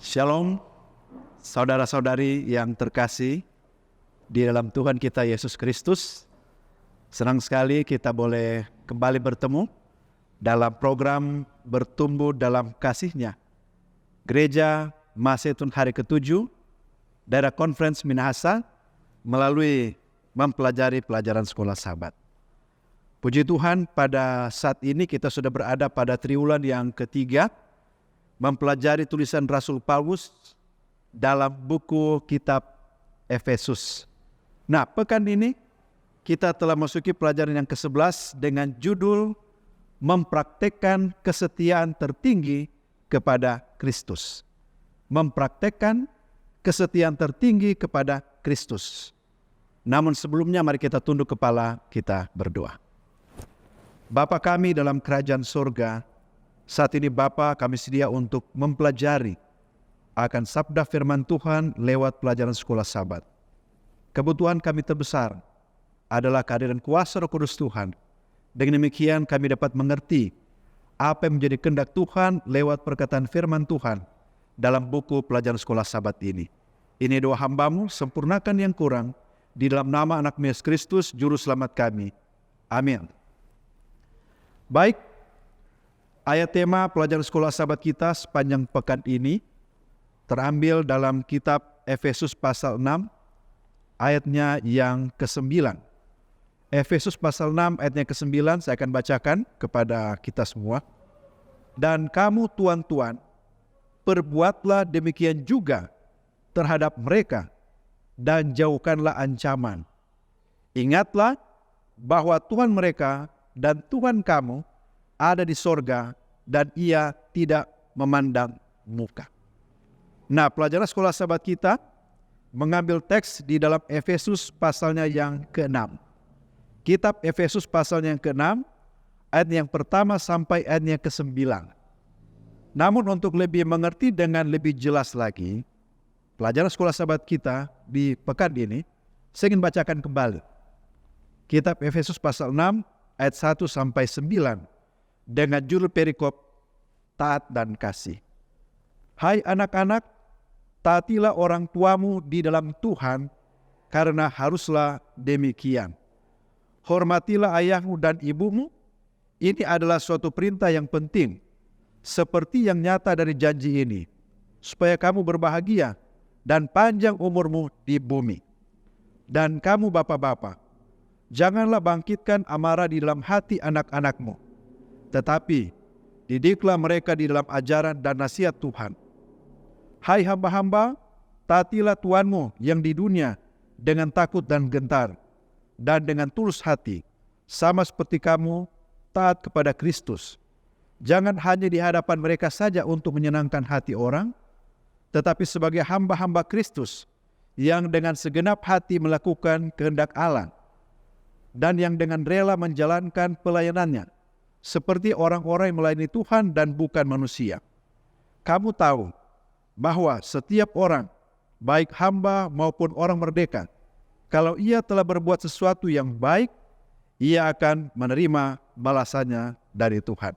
Shalom, saudara-saudari yang terkasih di dalam Tuhan kita Yesus Kristus. Senang sekali kita boleh kembali bertemu dalam program Bertumbuh dalam Kasih-Nya. Gereja Masetun hari ke-7, Daerah Conference Minahasa, melalui mempelajari pelajaran sekolah sahabat. Puji Tuhan, pada saat ini kita sudah berada pada triwulan yang ketiga, mempelajari tulisan Rasul Paulus dalam buku kitab Efesus. Nah, pekan ini kita telah masuki pelajaran yang ke-11 dengan judul Mempraktekkan Kesetiaan Tertinggi kepada Kristus. Mempraktekkan kesetiaan tertinggi kepada Kristus. Namun sebelumnya mari kita tunduk kepala, kita berdoa. Bapa kami dalam kerajaan surga, saat ini Bapa kami sedia untuk mempelajari akan sabda firman Tuhan lewat pelajaran sekolah sahabat. Kebutuhan kami terbesar adalah kehadiran kuasa Roh Kudus Tuhan. Dengan demikian kami dapat mengerti apa yang menjadi kehendak Tuhan lewat perkataan firman Tuhan dalam buku pelajaran sekolah sahabat ini. Ini doa hamba-Mu, sempurnakan yang kurang di dalam nama anak Yesus Kristus, Juru Selamat kami. Amin. Baik, ayat tema pelajaran sekolah sahabat kita sepanjang pekan ini terambil dalam kitab Efesus pasal 6, ayatnya yang ke-9. Efesus pasal 6 ayatnya ke-9 saya akan bacakan kepada kita semua. Dan kamu tuan-tuan, perbuatlah demikian juga terhadap mereka dan jauhkanlah ancaman. Ingatlah bahwa Tuhan mereka dan Tuhan kamu ada di sorga dan Ia tidak memandang muka. Nah, pelajaran sekolah sahabat kita mengambil teks di dalam Efesus pasalnya yang ke-6. Kitab Efesus pasalnya yang ke-6, ayat yang pertama sampai ayat yang ke-9. Namun untuk lebih mengerti dengan lebih jelas lagi, pelajaran sekolah sahabat kita di pekan ini, saya ingin bacakan kembali. Kitab Efesus pasal 6, ayat 1 sampai 9, dengan judul perikop taat dan kasih. Hai anak-anak, taatilah orang tuamu di dalam Tuhan, karena haruslah demikian. Hormatilah ayahmu dan ibumu, ini adalah suatu perintah yang penting, seperti yang nyata dari janji ini, supaya kamu berbahagia dan panjang umurmu di bumi. Dan kamu bapak-bapak, janganlah bangkitkan amarah di dalam hati anak-anakmu, tetapi didiklah mereka di dalam ajaran dan nasihat Tuhan. Hai hamba-hamba, taatilah Tuhanmu yang di dunia dengan takut dan gentar, dan dengan tulus hati, sama seperti kamu taat kepada Kristus. Jangan hanya di hadapan mereka saja untuk menyenangkan hati orang, tetapi sebagai hamba-hamba Kristus yang dengan segenap hati melakukan kehendak Allah, dan yang dengan rela menjalankan pelayanannya, seperti orang-orang yang melayani Tuhan dan bukan manusia. Kamu tahu bahwa setiap orang, baik hamba maupun orang merdeka, kalau ia telah berbuat sesuatu yang baik, ia akan menerima balasannya dari Tuhan.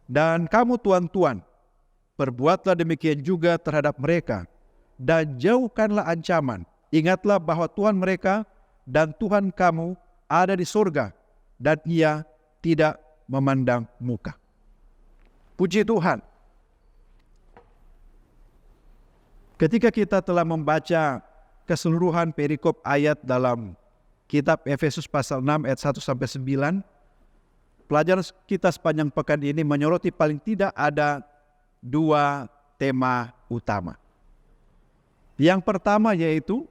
Dan kamu tuan-tuan, perbuatlah demikian juga terhadap mereka, dan jauhkanlah ancaman. Ingatlah bahwa Tuhan mereka dan Tuhan kamu ada di surga, dan Ia tidak memandang muka. Puji Tuhan. Ketika kita telah membaca keseluruhan perikop ayat dalam kitab Efesus pasal 6 ayat 1 sampai 9, pelajaran kita sepanjang pekan ini menyoroti paling tidak ada dua tema utama. Yang pertama yaitu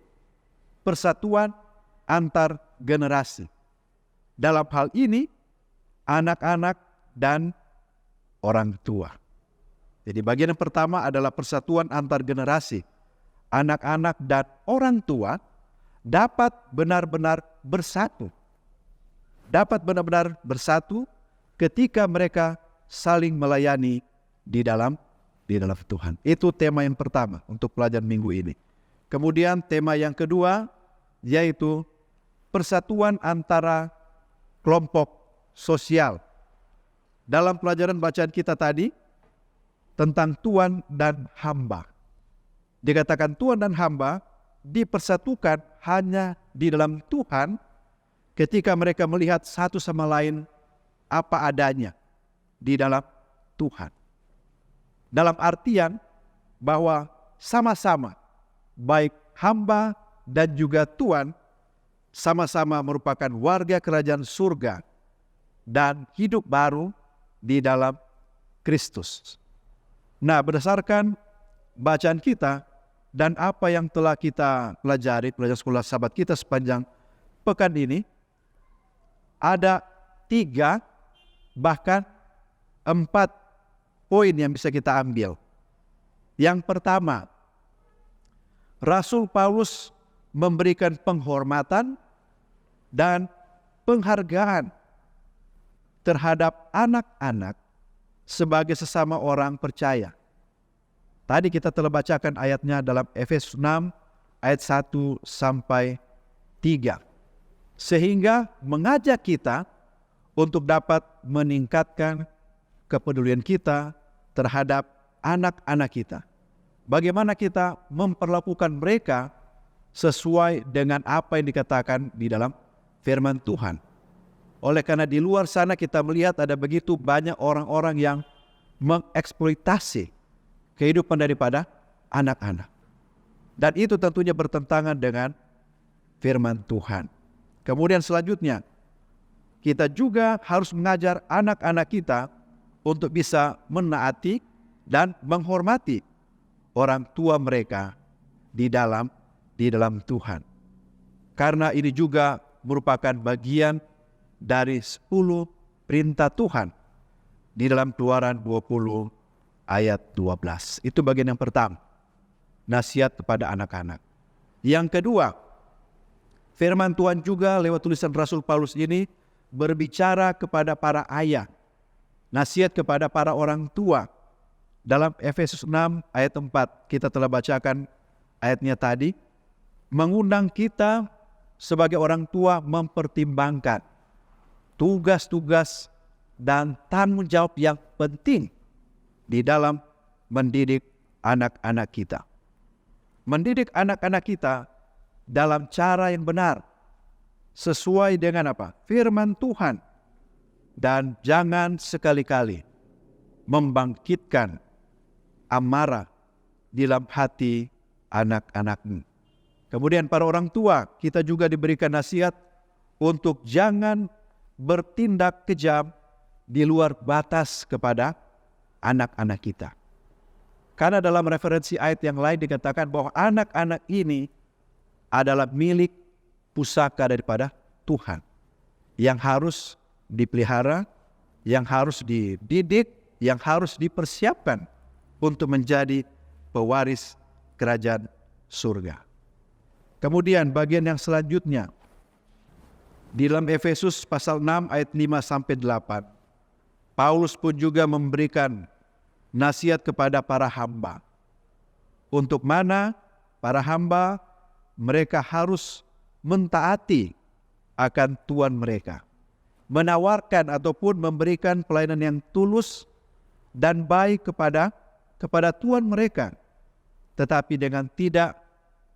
persatuan antar generasi. Dalam hal ini, anak-anak dan orang tua. Jadi bagian yang pertama adalah persatuan antar generasi. Anak-anak dan orang tua dapat benar-benar bersatu. Dapat benar-benar bersatu ketika mereka saling melayani di dalam Tuhan. Itu tema yang pertama untuk pelajaran minggu ini. Kemudian tema yang kedua yaitu persatuan antara kelompok sosial. Dalam pelajaran bacaan kita tadi tentang tuan dan hamba. dikatakan tuan dan hamba dipersatukan hanya di dalam Tuhan ketika mereka melihat satu sama lain apa adanya di dalam Tuhan. Dalam artian bahwa sama-sama baik hamba dan juga tuan sama-sama merupakan warga kerajaan surga dan hidup baru di dalam Kristus. Nah, berdasarkan bacaan kita dan apa yang telah kita pelajari pelajaran sekolah sahabat kita sepanjang pekan ini, ada 3 bahkan 4 poin yang bisa kita ambil. Yang pertama, Rasul Paulus memberikan penghormatan dan penghargaan terhadap anak-anak sebagai sesama orang percaya. Tadi kita telah bacakan ayatnya dalam Efesus 6 ayat 1 sampai 3. Sehingga mengajak kita untuk dapat meningkatkan kepedulian kita terhadap anak-anak kita. Bagaimana kita memperlakukan mereka sesuai dengan apa yang dikatakan di dalam firman Tuhan. Oleh karena di luar sana kita melihat ada begitu banyak orang-orang yang mengeksploitasi kehidupan daripada anak-anak. Dan itu tentunya bertentangan dengan firman Tuhan. Kemudian selanjutnya, kita juga harus mengajar anak-anak kita untuk bisa menaati dan menghormati orang tua mereka di dalam Tuhan. Karena ini juga merupakan bagian dari 10 perintah Tuhan di dalam Keluaran 20 ayat 12. Itu bagian yang pertama, nasihat kepada anak-anak. Yang kedua, firman Tuhan juga lewat tulisan Rasul Paulus ini berbicara kepada para ayah, nasihat kepada para orang tua. Dalam Efesus 6 ayat 4 kita telah bacakan ayatnya tadi, mengundang kita sebagai orang tua mempertimbangkan tugas-tugas dan tanggung jawab yang penting di dalam mendidik anak-anak kita. Mendidik anak-anak kita dalam cara yang benar, sesuai dengan apa? Firman Tuhan. Dan jangan sekali-kali membangkitkan amarah di dalam hati anak-anakmu. Kemudian para orang tua, kita juga diberikan nasihat untuk jangan bertindak kejam di luar batas kepada anak-anak kita. Karena dalam referensi ayat yang lain dikatakan bahwa anak-anak ini adalah milik pusaka daripada Tuhan yang harus dipelihara, yang harus dididik, yang harus dipersiapkan untuk menjadi pewaris kerajaan surga. Kemudian bagian yang selanjutnya di dalam Efesus pasal 6 ayat 5 sampai 8, Paulus pun juga memberikan nasihat kepada para hamba. Untuk mana para hamba mereka harus mentaati akan tuan mereka, menawarkan ataupun memberikan pelayanan yang tulus dan baik kepada tuan mereka, tetapi dengan tidak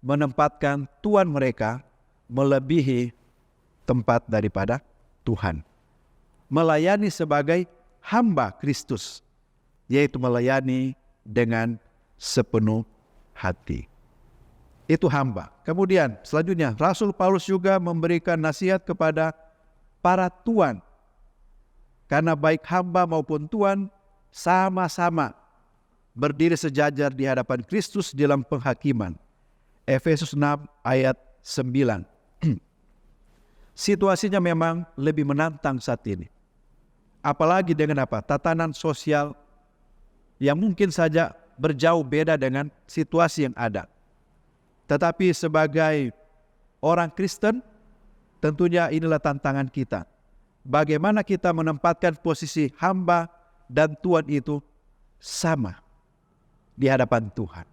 menempatkan tuan mereka melebihi tempat daripada Tuhan. Melayani sebagai hamba Kristus, yaitu melayani dengan sepenuh hati. Itu hamba. Kemudian selanjutnya Rasul Paulus juga memberikan nasihat kepada para tuan. Karena baik hamba maupun tuan sama-sama berdiri sejajar di hadapan Kristus dalam penghakiman. Efesus 6 ayat 9. Situasinya memang lebih menantang saat ini. Apalagi dengan apa? Tatanan sosial yang mungkin saja berjauh beda dengan situasi yang ada. Tetapi sebagai orang Kristen, tentunya inilah tantangan kita. Bagaimana kita menempatkan posisi hamba dan tuan itu sama di hadapan Tuhan.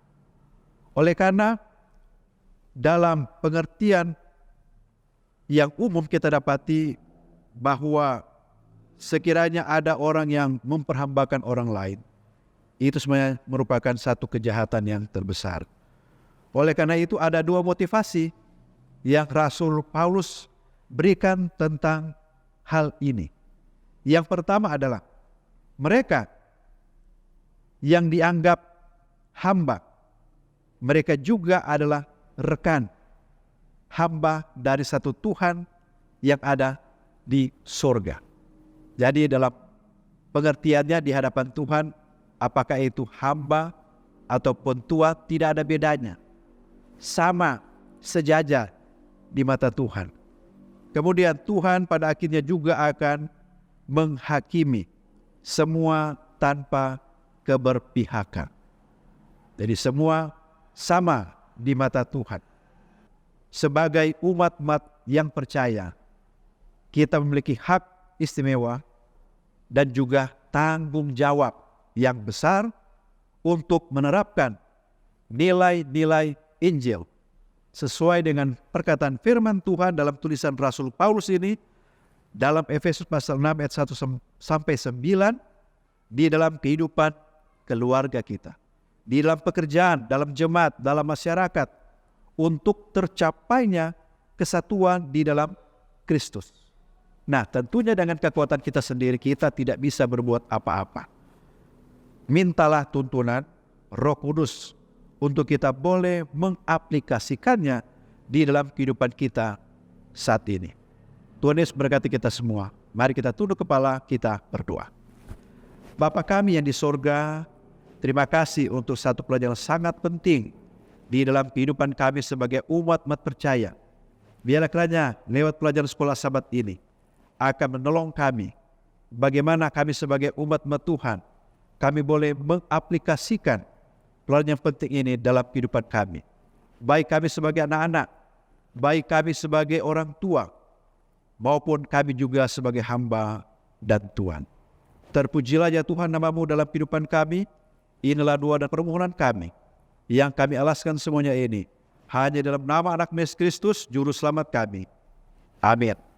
Oleh karena dalam pengertian yang umum kita dapati bahwa sekiranya ada orang yang memperhambakan orang lain, itu sebenarnya merupakan satu kejahatan yang terbesar. Oleh karena itu ada dua motivasi yang Rasul Paulus berikan tentang hal ini. Yang pertama adalah mereka yang dianggap hamba, mereka juga adalah rekan hamba dari satu Tuhan yang ada di surga. Jadi dalam pengertiannya di hadapan Tuhan, apakah itu hamba ataupun tua, tidak ada bedanya. Sama, sejajar di mata Tuhan. Kemudian Tuhan pada akhirnya juga akan menghakimi semua tanpa keberpihakan. Jadi semua sama di mata Tuhan. Sebagai umat-umat yang percaya, kita memiliki hak istimewa dan juga tanggung jawab yang besar untuk menerapkan nilai-nilai Injil sesuai dengan perkataan firman Tuhan dalam tulisan Rasul Paulus ini dalam Efesus pasal 6 ayat 1 sampai 9 di dalam kehidupan keluarga kita, di dalam pekerjaan, dalam jemaat, dalam masyarakat, untuk tercapainya kesatuan di dalam Kristus. Nah, tentunya dengan kekuatan kita sendiri kita tidak bisa berbuat apa-apa. Mintalah tuntunan Roh Kudus untuk kita boleh mengaplikasikannya di dalam kehidupan kita saat ini. Tuhan Yesus berkati kita semua. Mari kita tunduk kepala, kita berdoa. Bapa kami yang di sorga, terima kasih untuk satu pelajaran sangat penting di dalam kehidupan kami sebagai umat-umat percaya. Biarlah kiranya lewat pelajaran sekolah Sabat ini akan menolong kami bagaimana kami sebagai umat-umat Tuhan, kami boleh mengaplikasikan pelajaran yang penting ini dalam kehidupan kami. Baik kami sebagai anak-anak, baik kami sebagai orang tua, maupun kami juga sebagai hamba dan tuan. Terpujilah ya Tuhan nama-Mu dalam kehidupan kami. Inilah doa dan permohonan kami yang kami alaskan semuanya ini hanya dalam nama anak Yesus Kristus, Juru Selamat kami. Amin.